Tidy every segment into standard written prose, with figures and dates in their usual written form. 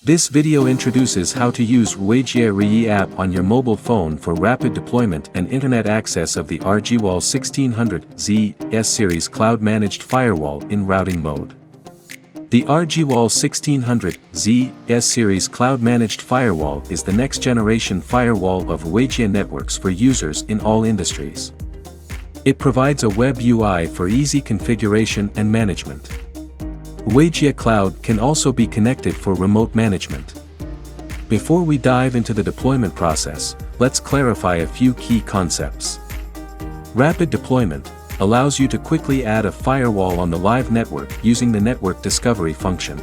This video introduces how to use Reyee app on your mobile phone for rapid deployment and internet access of the Firewall 1600Z S-Series cloud-managed firewall in routing mode. The Firewall 1600Z S-Series cloud-managed firewall is the next-generation firewall of Ruijie networks for users in all industries. It provides a web UI for easy configuration and management. Ruijie Cloud can also be connected for remote management. Before we dive into the deployment process, let's clarify a few key concepts. Rapid deployment allows you to quickly add a firewall on the live network using the network discovery function.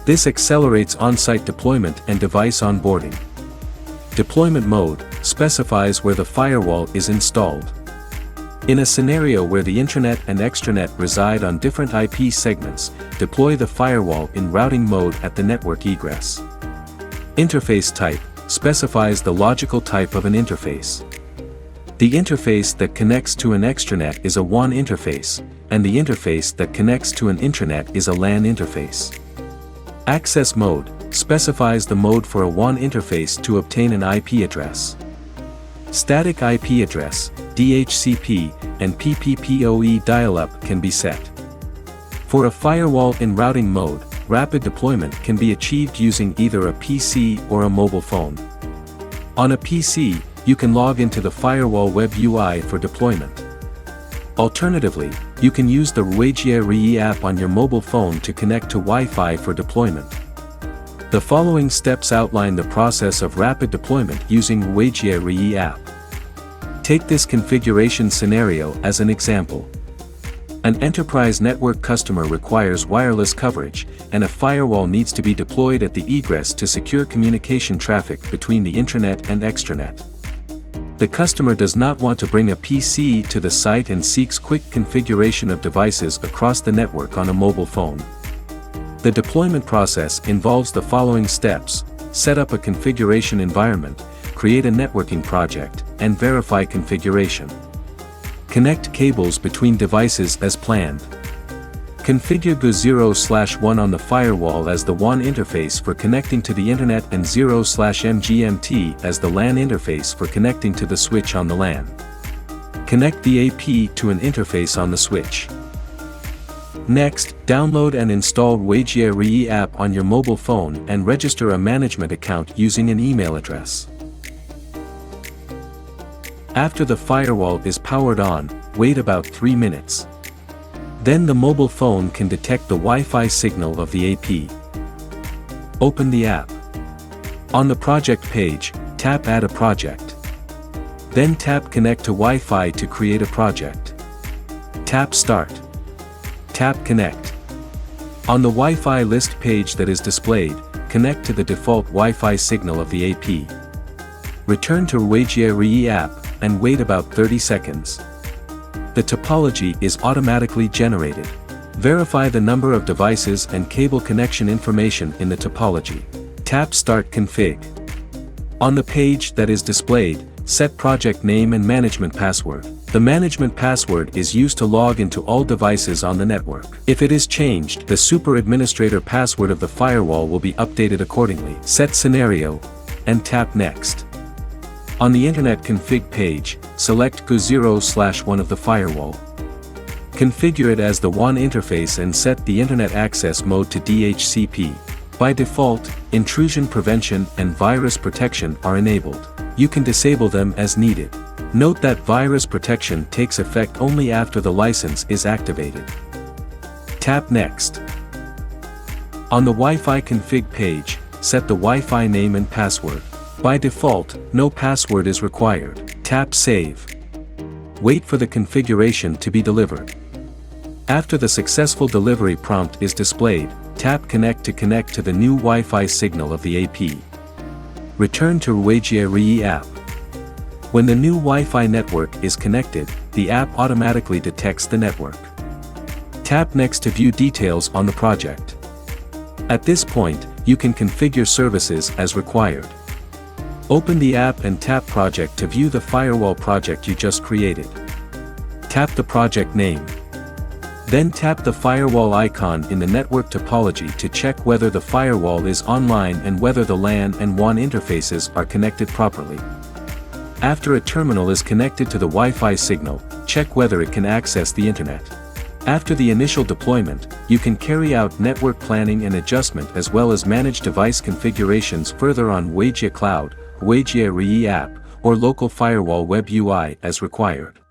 This accelerates on-site deployment and device onboarding. Deployment mode specifies where the firewall is installed. In a scenario where the intranet and extranet reside on different IP segments, deploy the firewall in routing mode at the network egress. Interface type specifies the logical type of an interface. The interface that connects to an extranet is a WAN interface, and the interface that connects to an intranet is a LAN interface. Access mode specifies the mode for a WAN interface to obtain an IP address. Static IP address, DHCP, and PPPoE dial-up can be set. For a firewall in routing mode, rapid deployment can be achieved using either a PC or a mobile phone. On a PC, you can log into the firewall web UI for deployment. Alternatively, you can use the Reyee app on your mobile phone to connect to Wi-Fi for deployment. The following steps outline the process of rapid deployment using Reyee app. Take this configuration scenario as an example. An enterprise network customer requires wireless coverage, and a firewall needs to be deployed at the egress to secure communication traffic between the intranet and extranet. The customer does not want to bring a PC to the site and seeks quick configuration of devices across the network on a mobile phone. The deployment process involves the following steps: set up a configuration environment, create a networking project, and verify configuration. Connect cables between devices as planned. Configure GU0/1 on the firewall as the WAN interface for connecting to the internet and 0/MGMT as the LAN interface for connecting to the switch on the LAN. Connect the AP to an interface on the switch. Next, download and install Reyee app on your mobile phone and register a management account using an email address. After the firewall is powered on, wait about 3 minutes. Then the mobile phone can detect the Wi-Fi signal of the AP. Open the app. On the project page, tap Add a project. Then tap Connect to Wi-Fi to create a project. Tap Start. Tap Connect. On the Wi-Fi list page that is displayed, connect to the default Wi-Fi signal of the AP. Return to Reyee app and wait about 30 seconds. The topology is automatically generated. Verify the number of devices and cable connection information in the topology. Tap Start Config. On the page that is displayed, set project name and management password. The management password is used to log into all devices on the network. If it is changed, the super administrator password of the firewall will be updated accordingly. Set scenario, and tap Next. On the Internet config page, select GU0/1 of the firewall. Configure it as the WAN interface and set the Internet access mode to DHCP. By default, intrusion prevention and virus protection are enabled. You can disable them as needed. Note that virus protection takes effect only after the license is activated. Tap Next. On the Wi-Fi config page, set the Wi-Fi name and password. By default, no password is required. Tap Save. Wait for the configuration to be delivered. After the successful delivery prompt is displayed, tap Connect to the new Wi-Fi signal of the AP. Return to Reyee app. When the new Wi-Fi network is connected, the app automatically detects the network. Tap Next to view details on the project. At this point, you can configure services as required. Open the app and tap Project to view the firewall project you just created. Tap the project name. Then tap the firewall icon in the network topology to check whether the firewall is online and whether the LAN and WAN interfaces are connected properly. After a terminal is connected to the Wi-Fi signal, check whether it can access the internet. After the initial deployment, you can carry out network planning and adjustment as well as manage device configurations further on Ruijie Cloud, Ruijie Reyee app, or local firewall web UI as required.